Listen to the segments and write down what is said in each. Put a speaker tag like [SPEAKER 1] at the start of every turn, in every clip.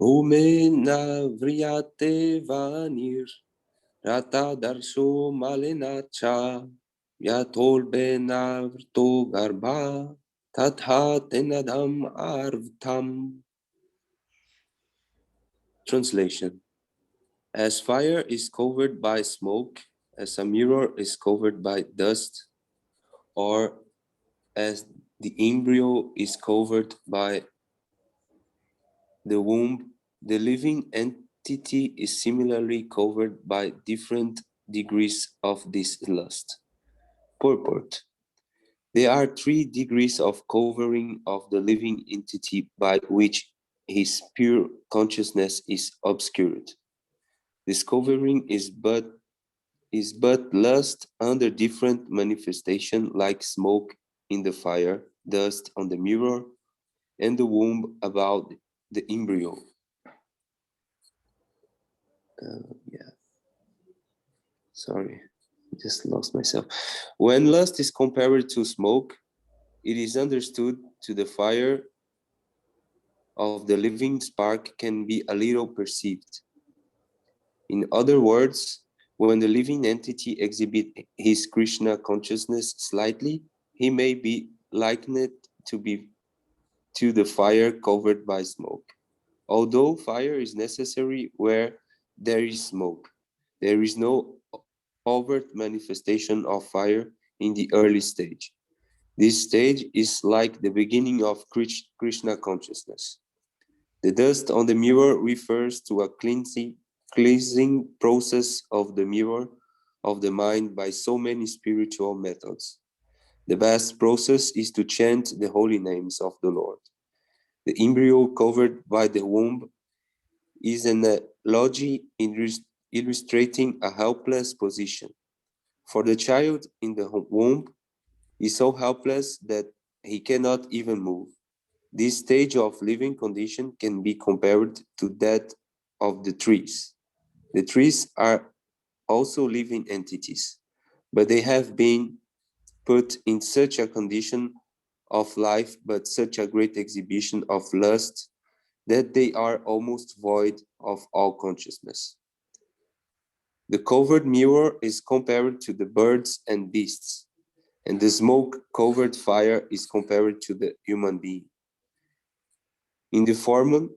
[SPEAKER 1] Umena vriyate vanir rata darsho malenacha yatolbena vrto garbha tatha tenadam arvtam. Translation. As fire is covered by smoke, as a mirror is covered by dust, or as the embryo is covered by the womb, the living entity is similarly covered by different degrees of this lust. Purport. There are 3 degrees of covering of the living entity by which his pure consciousness is obscured. This covering is but lust under different manifestation, like smoke in the fire, dust on the mirror, and the womb about the embryo. Sorry, I just lost myself. When lust is compared to smoke, it is understood to the fire of the living spark can be a little perceived. In other words, when the living entity exhibits his Krishna consciousness slightly, he may be likened to the fire covered by smoke. Although fire is necessary where there is smoke, there is no overt manifestation of fire in the early stage. This stage is like the beginning of Krishna consciousness. The dust on the mirror refers to a cleansing process of the mirror of the mind by so many spiritual methods. The best process is to chant the holy names of the Lord. The embryo covered by the womb is an analogy illustrating a helpless position. For the child in the womb is so helpless that he cannot even move. This stage of living condition can be compared to that of the trees. The trees are also living entities, but they have been put in such a condition of life, but such a great exhibition of lust, that they are almost void of all consciousness. The covered mirror is compared to the birds and beasts, and the smoke-covered fire is compared to the human being. In the form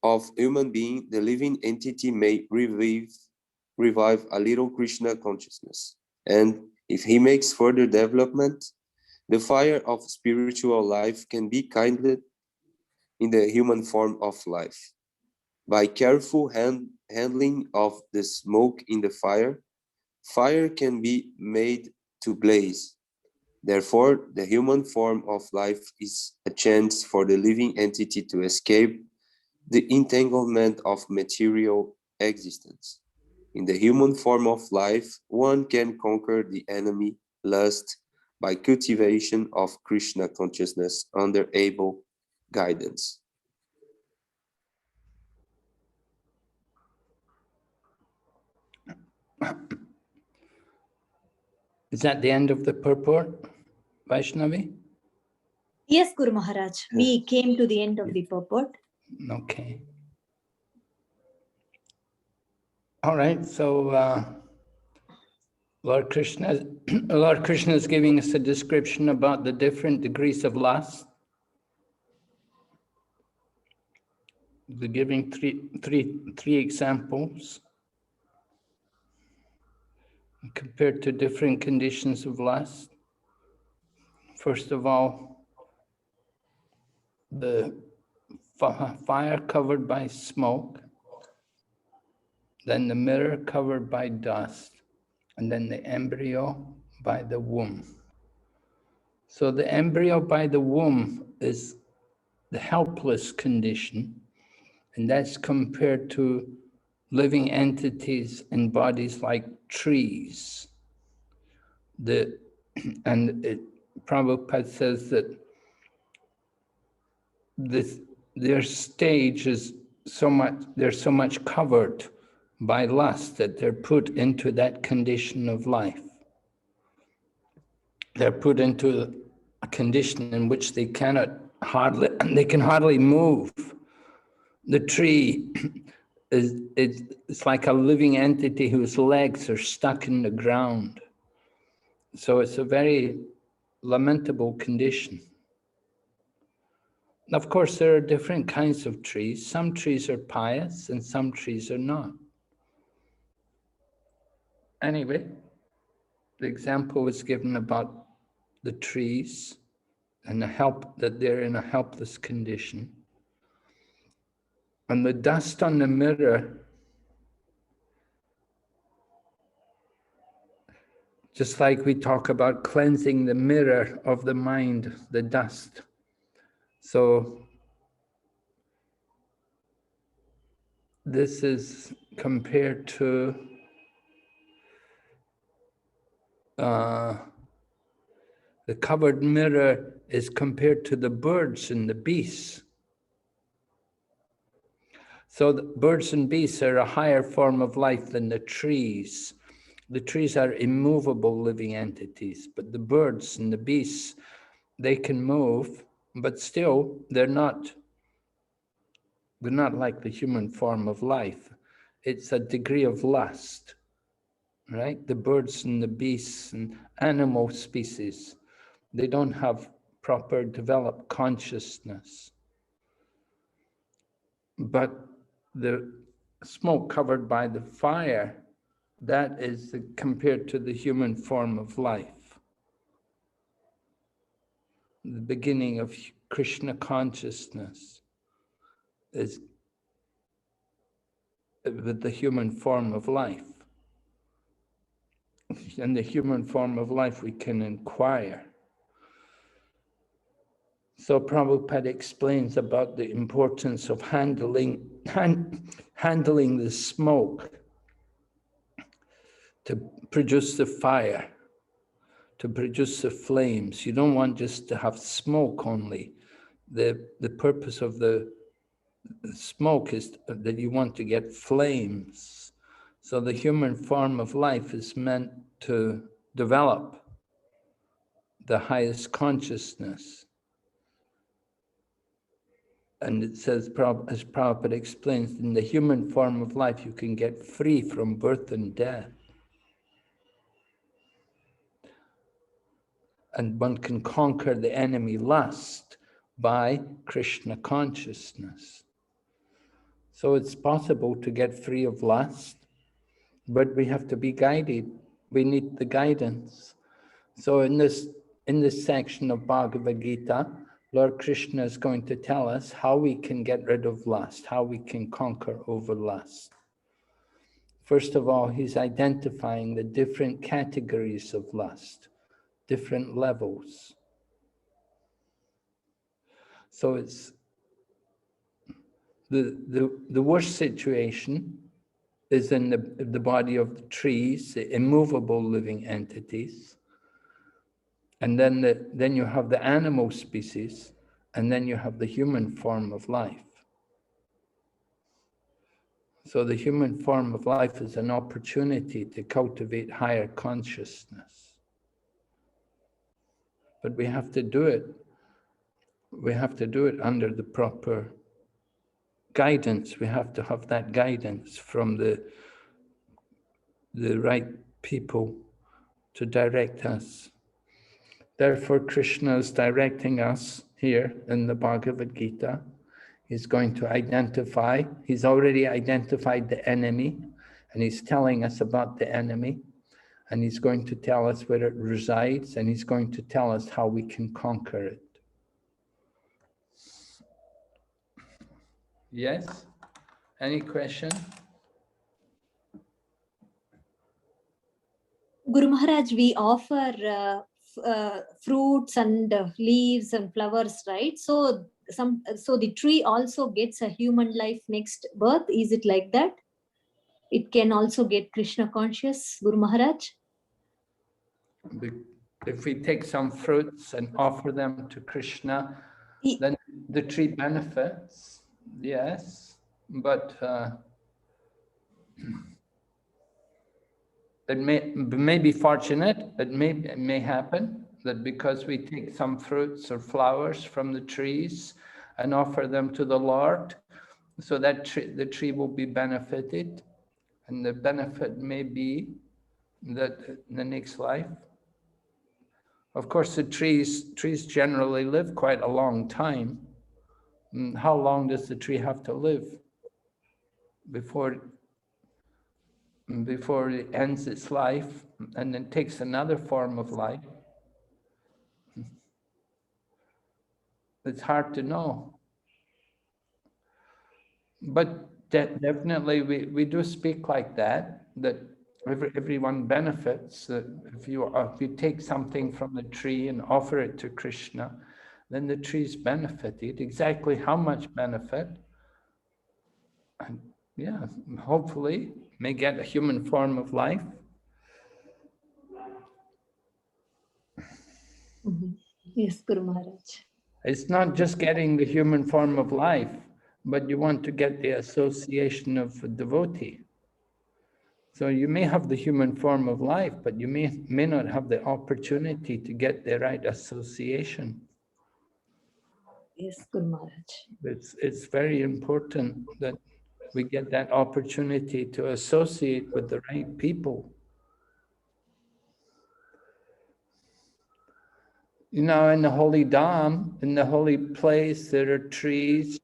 [SPEAKER 1] of human being, the living entity may revive a little Krishna consciousness, and if he makes further development, the fire of spiritual life can be kindled in the human form of life. By careful handling of the smoke in the fire, fire can be made to blaze. Therefore, the human form of life is a chance for the living entity to escape the entanglement of material existence. In the human form of life, one can conquer the enemy, lust, by cultivation of Krishna consciousness under able guidance.
[SPEAKER 2] Is that the end of the purport, Vaishnavi?
[SPEAKER 3] Yes, Guru Maharaj. We came to the end of the purport.
[SPEAKER 2] Okay. All right, so Lord Krishna is giving us a description about the different degrees of lust. They're giving three examples compared to different conditions of lust. First of all, the fire covered by smoke, then the mirror covered by dust, and then the embryo by the womb. So the embryo by the womb is the helpless condition, and that's compared to living entities in bodies like trees. Prabhupada says that their stage is they're so much covered by lust that they're put into that condition of life. They're put into a condition in which they can hardly move. The tree it's like a living entity whose legs are stuck in the ground. So it's a very lamentable condition. Of course, there are different kinds of trees. Some trees are pious and some trees are not. Anyway, the example was given about the trees and that they're in a helpless condition. And the dust on the mirror, just like we talk about cleansing the mirror of the mind, the dust. So this is compared to the covered mirror is compared to the birds and the beasts. So the birds and beasts are a higher form of life than the trees. The trees are immovable living entities, but the birds and the beasts, they can move, but still they're not like the human form of life. It's a degree of lust, right? The birds and the beasts and animal species, they don't have proper developed consciousness. But the smoke covered by the fire, that is compared to the human form of life. The beginning of Krishna consciousness is with the human form of life. In the human form of life, we can inquire. So Prabhupada explains about the importance of handling the smoke to produce the fire, to produce the flames. You don't want just to have smoke only. The purpose of the smoke is that you want to get flames. So the human form of life is meant to develop the highest consciousness. And it says, as Prabhupada explains, in the human form of life, you can get free from birth and death. And one can conquer the enemy lust by Krishna consciousness. So it's possible to get free of lust, but we have to be guided. We need the guidance. So in this section of Bhagavad Gita, Lord Krishna is going to tell us how we can get rid of lust, how we can conquer over lust. First of all, he's identifying the different categories of lust, different levels. So it's the worst situation is in the body of the trees, the immovable living entities. And then you have the animal species, and then you have the human form of life. So the human form of life is an opportunity to cultivate higher consciousness. But we have to do it. We have to do it under the proper guidance. We have to have that guidance from the right people to direct us. Therefore, Krishna is directing us here in the Bhagavad Gita. He's going to identify, he's already identified the enemy, and he's telling us about the enemy, and he's going to tell us where it resides, and he's going to tell us how we can conquer it. Yes? Any question?
[SPEAKER 3] Guru Maharaj, we offer fruits and leaves and flowers, right? So the tree also gets a human life next birth. Is it like that? It can also get Krishna conscious, Guru Maharaj?
[SPEAKER 2] If we take some fruits and offer them to Krishna, then the tree benefits, yes, but it may be fortunate, it may happen that because we take some fruits or flowers from the trees and offer them to the Lord, So that the tree will be benefited, and the benefit may be that in the next life. Of course, the trees generally live quite a long time. How long does the tree have to live before it ends its life and then takes another form of life? It's hard to know. But definitely we do speak like that everyone benefits. If you take something from the tree and offer it to Krishna, then the tree's benefited. Exactly how much benefit, and yeah, hopefully may get a human form of life.
[SPEAKER 3] Yes, Guru Maharaj.
[SPEAKER 2] It's not just getting the human form of life, but you want to get the association of a devotee. So you may have the human form of life, but you may not have the opportunity to get the right association.
[SPEAKER 3] Yes, Guru Maharaj.
[SPEAKER 2] It's very important that we get that opportunity to associate with the right people. You know, in the holy Dham, in the holy place, there are trees.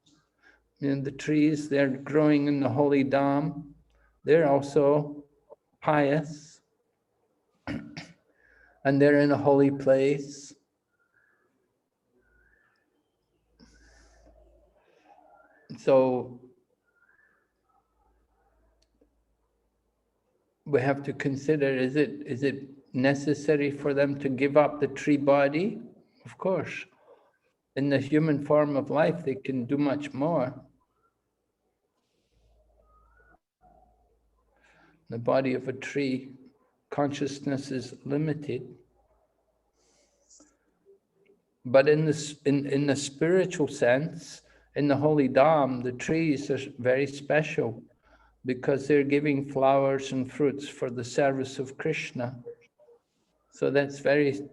[SPEAKER 2] And the trees, they're growing in the holy Dham. They're also pious. And they're in a holy place. So we have to consider, is it necessary for them to give up the tree body? Of course. In the human form of life, they can do much more. The body of a tree, consciousness is limited. But in the spiritual sense, in the holy Dham, the trees are very special because they're giving flowers and fruits for the service of Krishna. So that's very,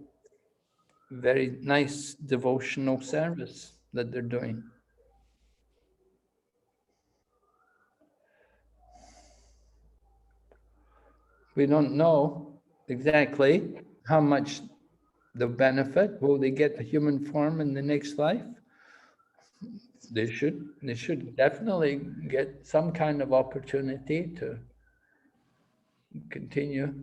[SPEAKER 2] very nice devotional service that they're doing. We don't know exactly how much the benefit. Will they get a human form in the next life? They should definitely get some kind of opportunity to continue.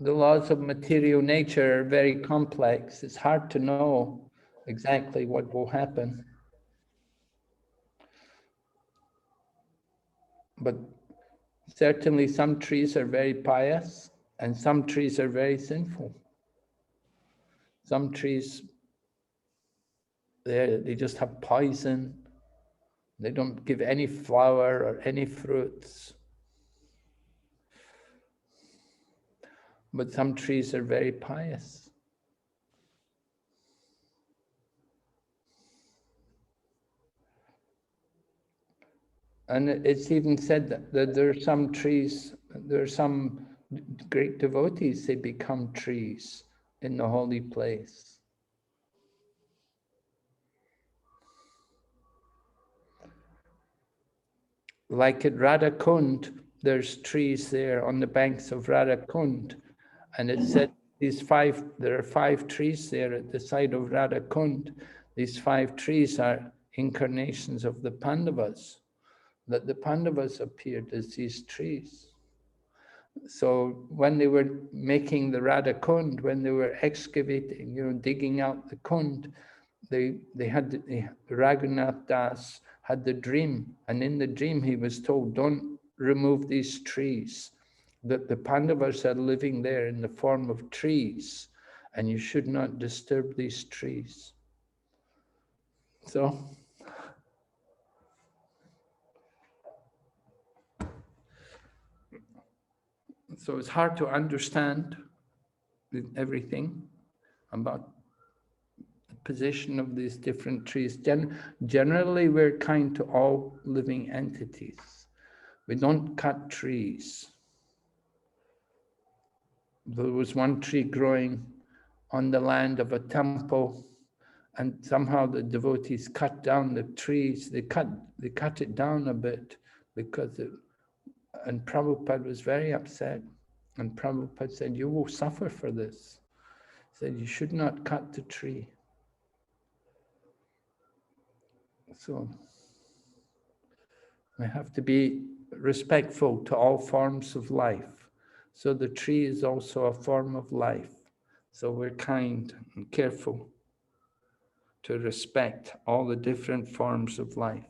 [SPEAKER 2] The laws of material nature are very complex. It's hard to know exactly what will happen. But certainly some trees are very pious and some trees are very sinful. Some trees, they just have poison. They don't give any flower or any fruits. But some trees are very pious. And it's even said that there are some trees, there are some great devotees, they become trees in the holy place. Like at Radhakund, there's trees there on the banks of Radhakund. And it said there are 5 trees there at the side of Radhakund. These 5 trees are incarnations of the Pandavas, that the Pandavas appeared as these trees. So when they were making the Radha Kund, when they were excavating, digging out the Kund, Raghunath Das had the dream, and in the dream he was told, don't remove these trees, that the Pandavas are living there in the form of trees, and you should not disturb these trees. So it's hard to understand everything about the position of these different trees. Generally, we're kind to all living entities. We don't cut trees. There was one tree growing on the land of a temple, and somehow the devotees cut down the trees. They cut it down a bit because and Prabhupada was very upset. And Prabhupada said, "You will suffer for this." He said, "You should not cut the tree." So we have to be respectful to all forms of life. So the tree is also a form of life. So we're kind and careful to respect all the different forms of life.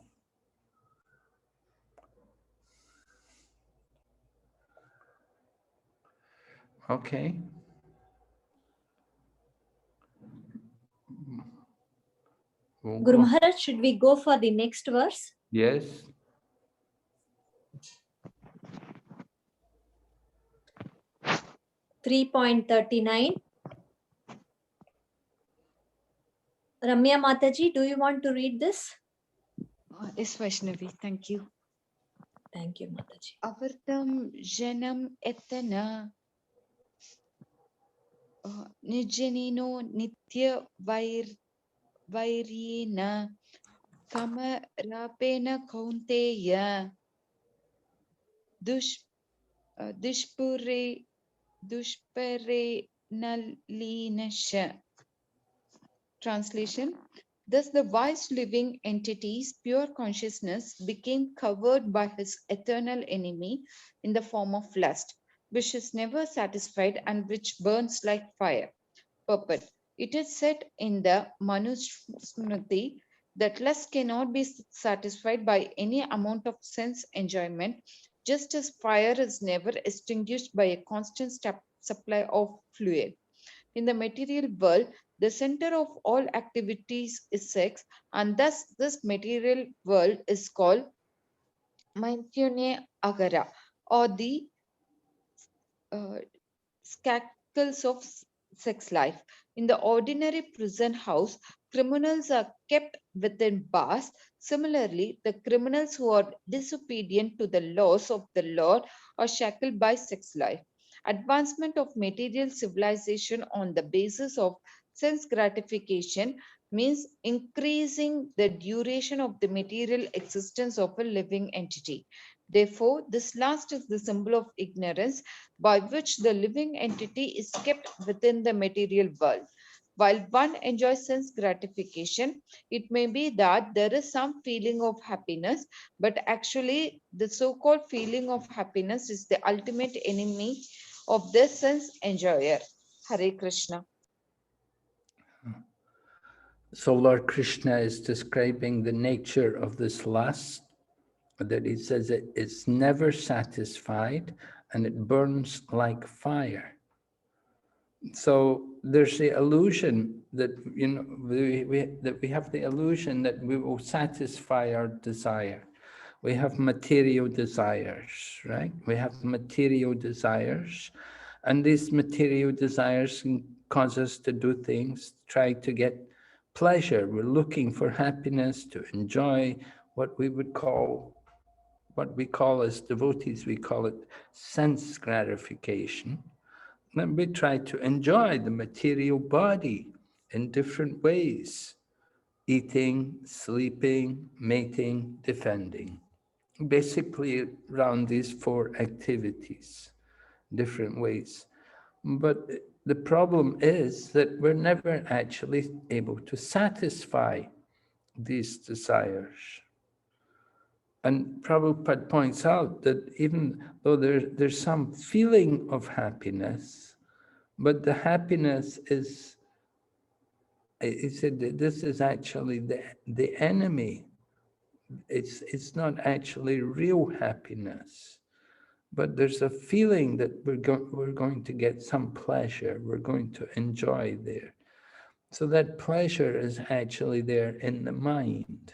[SPEAKER 2] Okay. We'll
[SPEAKER 3] Guru
[SPEAKER 2] go.
[SPEAKER 3] Maharaj, should we go for the next verse?
[SPEAKER 2] Yes.
[SPEAKER 3] 3.39. Ramya Mataji, do you want to read this?
[SPEAKER 4] Yes, Vaishnavi, thank you.
[SPEAKER 3] Thank you, Mataji.
[SPEAKER 4] Avartam janam etana nijanino nitya vairina kama rapena kaunteya dushpure nalinasha. Translation. Thus the wise living entity's pure consciousness became covered by his eternal enemy in the form of lust, which is never satisfied and which burns like fire. Purport. It is said in the Manusmriti that lust cannot be satisfied by any amount of sense enjoyment, just as fire is never extinguished by a constant supply of fluid. In the material world, the center of all activities is sex, and thus this material world is called Maintune Agara, or the shackles of sex life. In the ordinary prison house, criminals are kept within bars. Similarly, the criminals who are disobedient to the laws of the Lord are shackled by sex life. Advancement of material civilization on the basis of sense gratification means increasing the duration of the material existence of a living entity. Therefore, this last is the symbol of ignorance by which the living entity is kept within the material world. While one enjoys sense gratification, it may be that there is some feeling of happiness, but actually the so-called feeling of happiness is the ultimate enemy of this sense enjoyer. Hare Krishna.
[SPEAKER 2] So Lord Krishna is describing the nature of this lust, that he says it's never satisfied and it burns like fire. So there's the illusion that, you know, we have the illusion that we will satisfy our desire. We have material desires, right? We have material desires, and these material desires can cause us to do things, try to get pleasure. We're looking for happiness, to enjoy what we call as devotees, we call it sense gratification. And we try to enjoy the material body in different ways: eating, sleeping, mating, defending. Basically around these four activities, different ways. But the problem is that we're never actually able to satisfy these desires. And Prabhupada points out that even though there's some feeling of happiness, but the happiness is, he said that this is actually the enemy. It's not actually real happiness, but there's a feeling that we're going to get some pleasure, we're going to enjoy there. So that pleasure is actually there in the mind.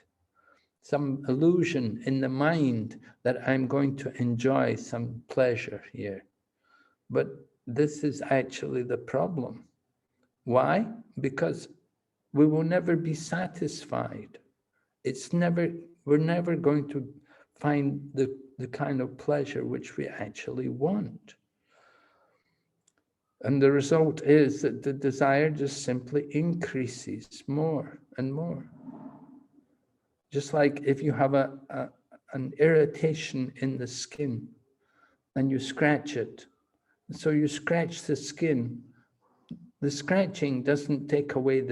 [SPEAKER 2] Some illusion in the mind that I'm going to enjoy some pleasure here. But this is actually the problem. Why? Because we will never be satisfied. We're never going to find the kind of pleasure which we actually want. And the result is that the desire just simply increases more and more. Just like if you have an irritation in the skin and you scratch it. So you scratch the skin. The scratching doesn't take away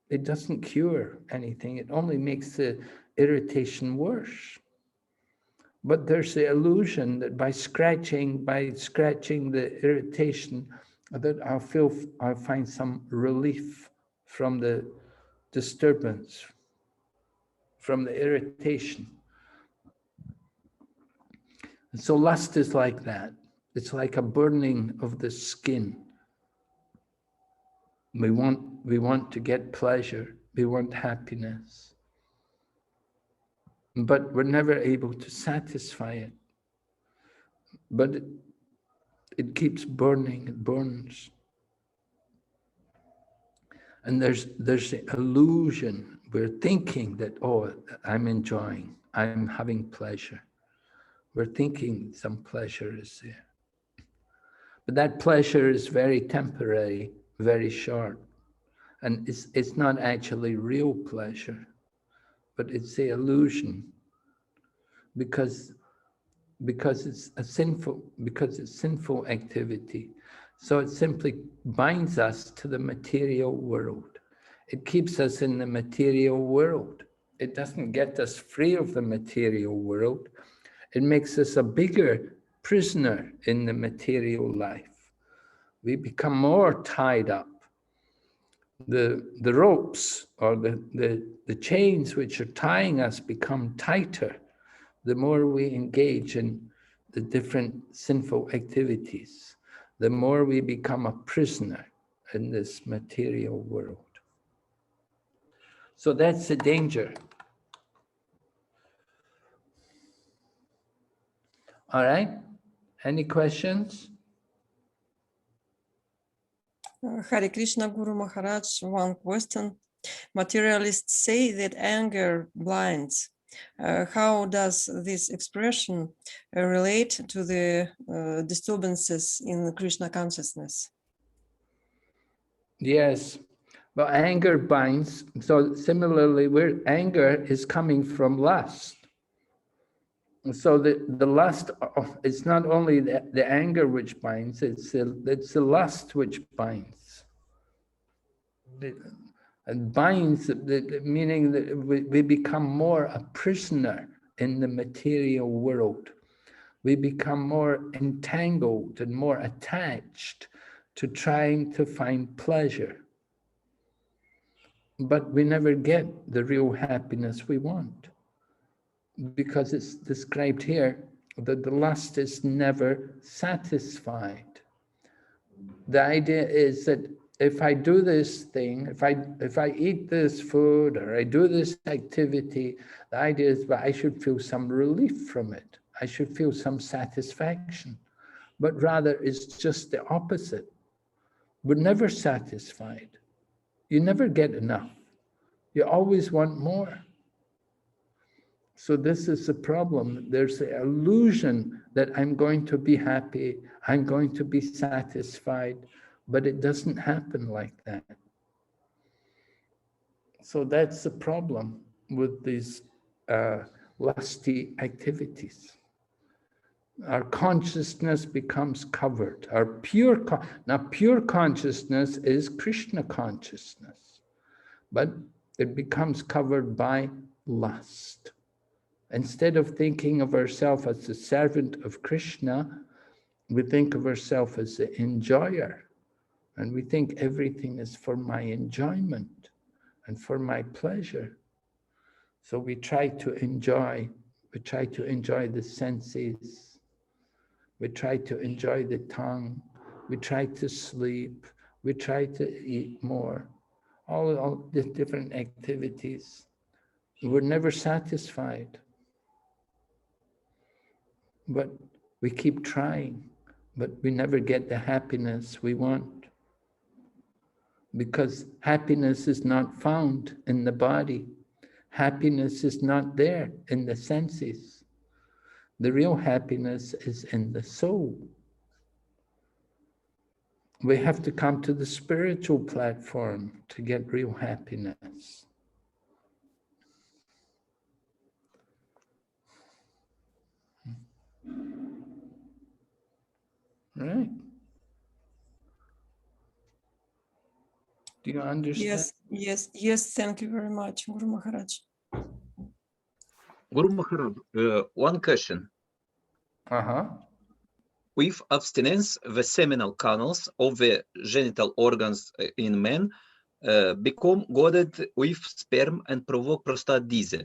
[SPEAKER 2] it doesn't cure anything. It only makes the irritation worse. But there's the illusion that by scratching the irritation, that I'll find some relief from the disturbance, from the irritation. And so lust is like that. It's like a burning of the skin. We want to get pleasure. We want happiness. But we're never able to satisfy it. But it keeps burning, it burns. And there's the illusion. We're thinking that, oh, I'm enjoying, I'm having pleasure. We're thinking some pleasure is there. But that pleasure is very temporary, very short. And it's not actually real pleasure, but it's the illusion. Because it's sinful activity. So it simply binds us to the material world. It keeps us in the material world. It doesn't get us free of the material world. It makes us a bigger prisoner in the material life. We become more tied up. The ropes or the chains which are tying us become tighter the more we engage in the different sinful activities, the more we become a prisoner in this material world. So that's the danger. All right, any questions?
[SPEAKER 5] Hare Krishna, Guru Maharaj, one question. Materialists say that anger blinds. How does this expression relate to the disturbances in Krishna consciousness?
[SPEAKER 2] Yes, well, anger binds. So similarly, where anger is coming from lust. So the lust, it's not only the anger which binds, it's the lust which binds. And binds, meaning that we become more a prisoner in the material world. We become more entangled and more attached to trying to find pleasure. But we never get the real happiness we want. Because it's described here that the lust is never satisfied. The idea is that if I do this thing, if I eat this food or I do this activity, the idea is that I should feel some relief from it. I should feel some satisfaction. But rather it's just the opposite. We're never satisfied. You never get enough. You always want more. So this is the problem. There's the illusion that I'm going to be happy, I'm going to be satisfied, but it doesn't happen like that. So that's the problem with these lusty activities. Our consciousness becomes covered. Our pure consciousness is Krishna consciousness, but it becomes covered by lust. Instead of thinking of ourselves as the servant of Krishna, we think of ourselves as the enjoyer. And we think everything is for my enjoyment and for my pleasure. So we try to enjoy the senses. We try to enjoy the tongue. We try to sleep. We try to eat more. All the different activities. We're never satisfied. But we keep trying, but we never get the happiness we want. Because happiness is not found in the body. Happiness is not there in the senses. The real happiness is in the soul. we have to come to the spiritual platform to get real happiness. Right? Do you understand?
[SPEAKER 5] Yes. Thank you very much, Guru Maharaj.
[SPEAKER 6] Guru Maharaj, one question. With abstinence, the seminal canals of the genital organs in men become goaded with sperm and provoke prostate disease.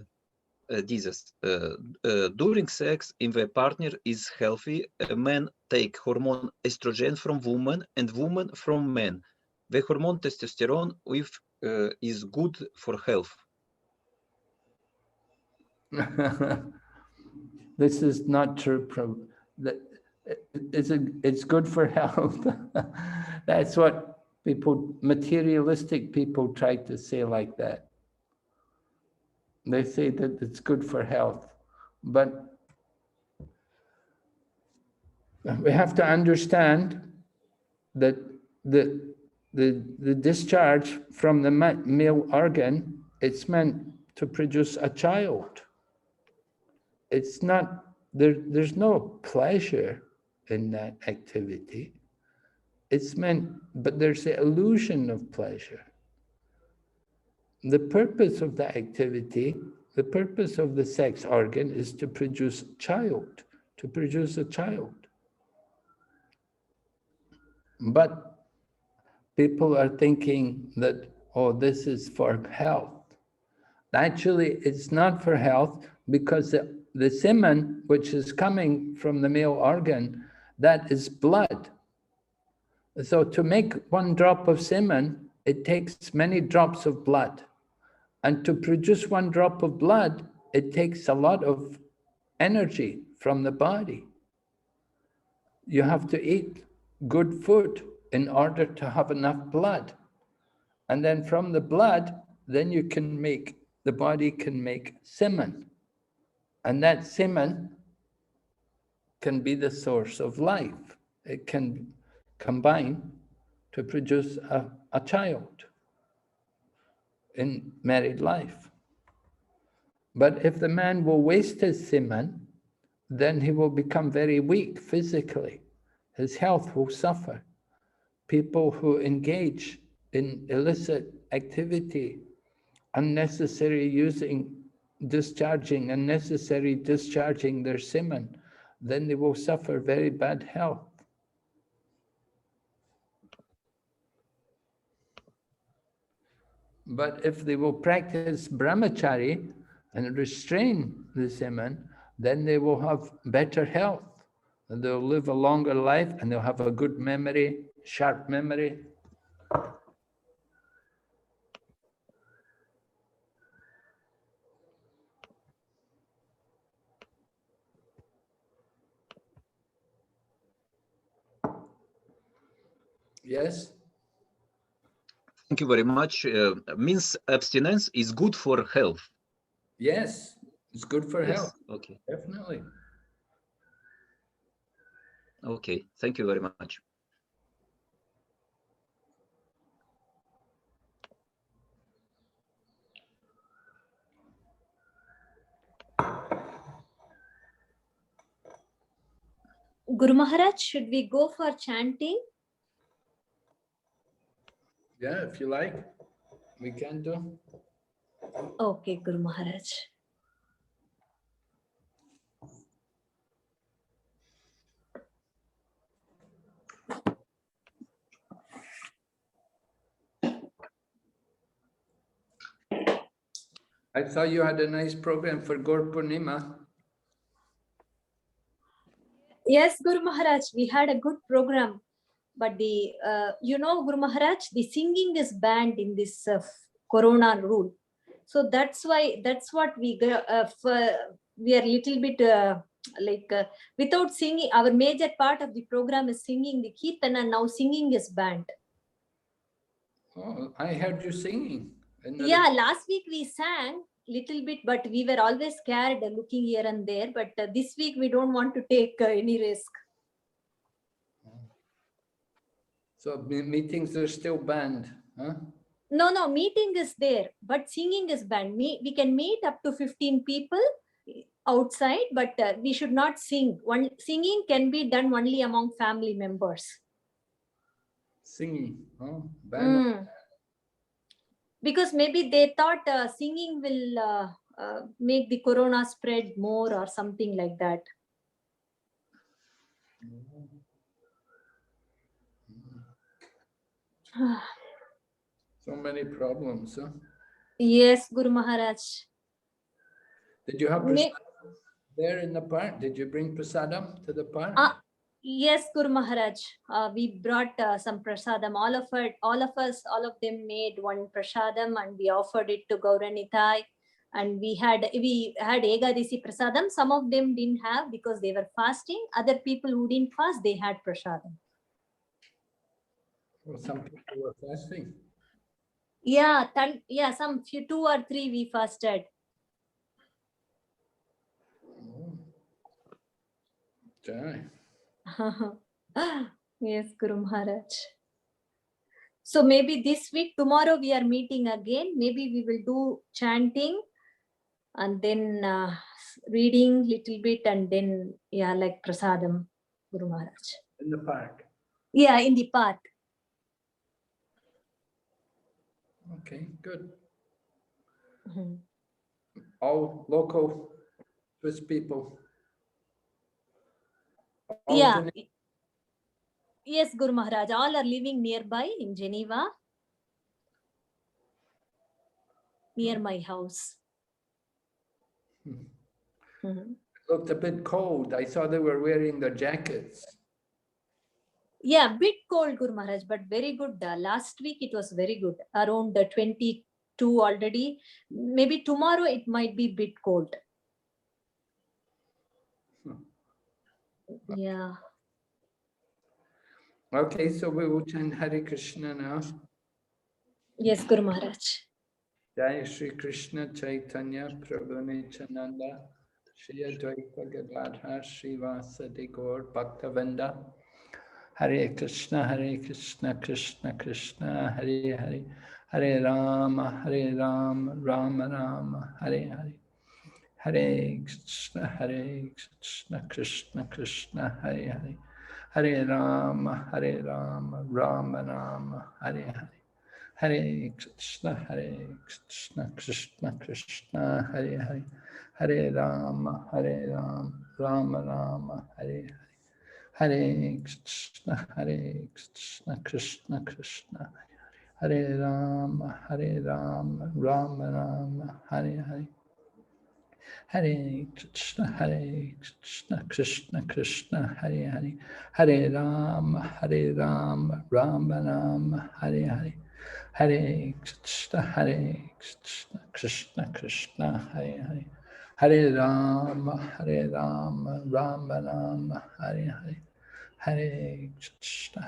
[SPEAKER 6] During sex, if the partner is healthy, men take hormone estrogen from woman and woman from men. The hormone testosterone is good for health.
[SPEAKER 2] This is not true. It's good for health. That's what people, materialistic people, try to say like that. They say that it's good for health, but we have to understand that the discharge from the male organ, it's meant to produce a child. It's not, there's no pleasure in that activity. It's meant, but there's the illusion of pleasure. The purpose of the activity, the purpose of the sex organ is to produce a child, to produce a child. But people are thinking that, oh, this is for health. Actually, it's not for health, because the semen, which is coming from the male organ, that is blood. So to make one drop of semen, it takes many drops of blood. And to produce one drop of blood, it takes a lot of energy from the body. You have to eat good food in order to have enough blood. And then from the blood, then you can make, the body can make semen. And that semen can be the source of life. It can combine to produce a child in married life. But if the man will waste his semen, then he will become very weak physically. His health will suffer. People who engage in illicit activity, unnecessary discharging their semen, then they will suffer very bad health. But if they will practice brahmachari and restrain the semen, then they will have better health. And they'll live a longer life, and they'll have a good memory, sharp memory. Yes?
[SPEAKER 6] Thank you very much. Means abstinence is good for health.
[SPEAKER 2] Yes, it's good for
[SPEAKER 6] Yes.
[SPEAKER 2] health.
[SPEAKER 6] Okay.
[SPEAKER 2] Definitely.
[SPEAKER 6] Okay. Thank you very much.
[SPEAKER 3] Guru Maharaj, should we go for chanting?
[SPEAKER 2] Yeah, if you like, we can do.
[SPEAKER 3] Okay, Guru Maharaj.
[SPEAKER 2] I thought you had a nice program for Gaur Purnima.
[SPEAKER 3] Yes, Guru Maharaj, we had a good program. But the, Guru Maharaj, the singing is banned in this Corona rule. So that's what we are little bit without singing. Our major part of the program is singing the Kirtana. Now singing is banned.
[SPEAKER 2] Oh, I heard you singing.
[SPEAKER 3] Yeah, last week we sang little bit, but we were always scared looking here and there. But this week we don't want to take any risk.
[SPEAKER 2] So meetings are still banned, huh?
[SPEAKER 3] No, meeting is there, but singing is banned. We can meet up to 15 people outside, but we should not sing. Singing can be done only among family members.
[SPEAKER 2] Singing, oh, banned.
[SPEAKER 3] Because maybe they thought singing will make the corona spread more or something like that.
[SPEAKER 2] So many problems, huh?
[SPEAKER 3] Yes, Guru Maharaj.
[SPEAKER 2] Did you have prasadam there in the park? Did you bring prasadam to the park?
[SPEAKER 3] Yes, Guru Maharaj. We brought some prasadam. All of them made one prasadam and we offered it to Gauranitai. And we had Egadisi prasadam. Some of them didn't have because they were fasting. Other people who didn't fast, they had prasadam.
[SPEAKER 2] Well, some people were fasting.
[SPEAKER 3] Yeah, some few 2 or 3 we fasted.
[SPEAKER 2] Oh. Okay.
[SPEAKER 3] Yes, Guru Maharaj. So maybe this week, tomorrow we are meeting again. Maybe we will do chanting and then reading little bit and then, like prasadam, Guru Maharaj.
[SPEAKER 2] In the park?
[SPEAKER 3] Yeah, in the park.
[SPEAKER 2] Okay, good.
[SPEAKER 3] Mm-hmm.
[SPEAKER 2] All local Swiss people.
[SPEAKER 3] Yeah. Yes, Guru Maharaj. All are living nearby in Geneva. Near my house.
[SPEAKER 2] It looked a bit cold. I saw they were wearing their jackets.
[SPEAKER 3] Yeah, bit cold, Guru Maharaj, but very good. Last week it was very good. Around 22 already. Maybe tomorrow it might be bit cold. Yeah.
[SPEAKER 2] Okay, so we will chant Hare Krishna now.
[SPEAKER 3] Yes, Guru Maharaj.
[SPEAKER 2] Jai Shri Krishna Chaitanya Prabhu Nityananda Shri Advaita Gadadhar Shri Vasadi Gaur Bhaktavinda Hare Krishna Krishna Krishna Hare Hare Hare Rama Rama Rama Hare Hare Hare Krishna Krishna Hare Hare Hare Rama Rama Rama Hare Hare Hare Krishna Krishna Krishna Hare Hare Hare Rama Rama Rama Hare Hare Hare Krishna Krishna Krishna Hare Rama Rama Rama Hare Hare Hare Krishna Krishna Krishna Hare Hare Hare Rama Rama Rama Hare Hare Hare Krishna Krishna Krishna Hare Hare Hare Rama Rama Rama Hare Hare Hare Krishna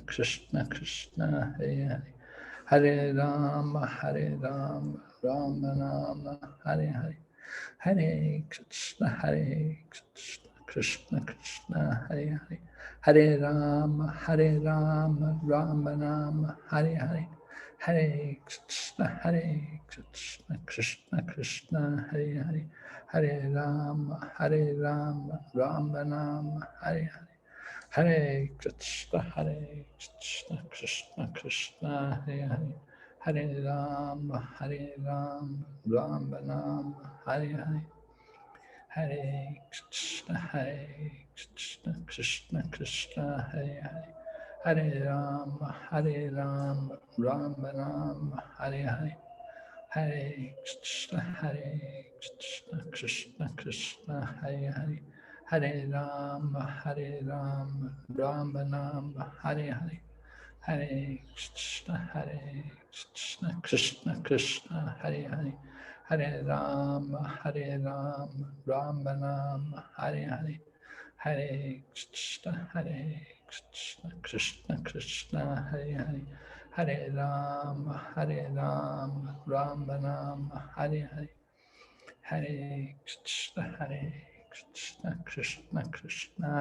[SPEAKER 2] Krishna Krishna Hare Hare Hare Rama Rama Hare Hare Hare Krishna Krishna Krishna Hare Hare Hare Rama Rama Hare Hare Hare Krishna Krishna Krishna Hare Hare Hare Rama Rama Hare Hare Hare Krishna Krishna Krishna Hare Hare Hare Rama Rama Hare Hare Hare Krishna Krishna Krishna Hare Hare Hare Rama Rama Hare Hare Hare Krishna Krishna Krishna Hare Hare Hare Rama Rama Hare Hare Hare Krishna Krishna Krishna Hare Hare Hare Rama Rama Hare Hare Hare Krishna Krishna Krishna Hare Hare Hare Rama Rama Hare Hare Hare Krishna Krishna Krishna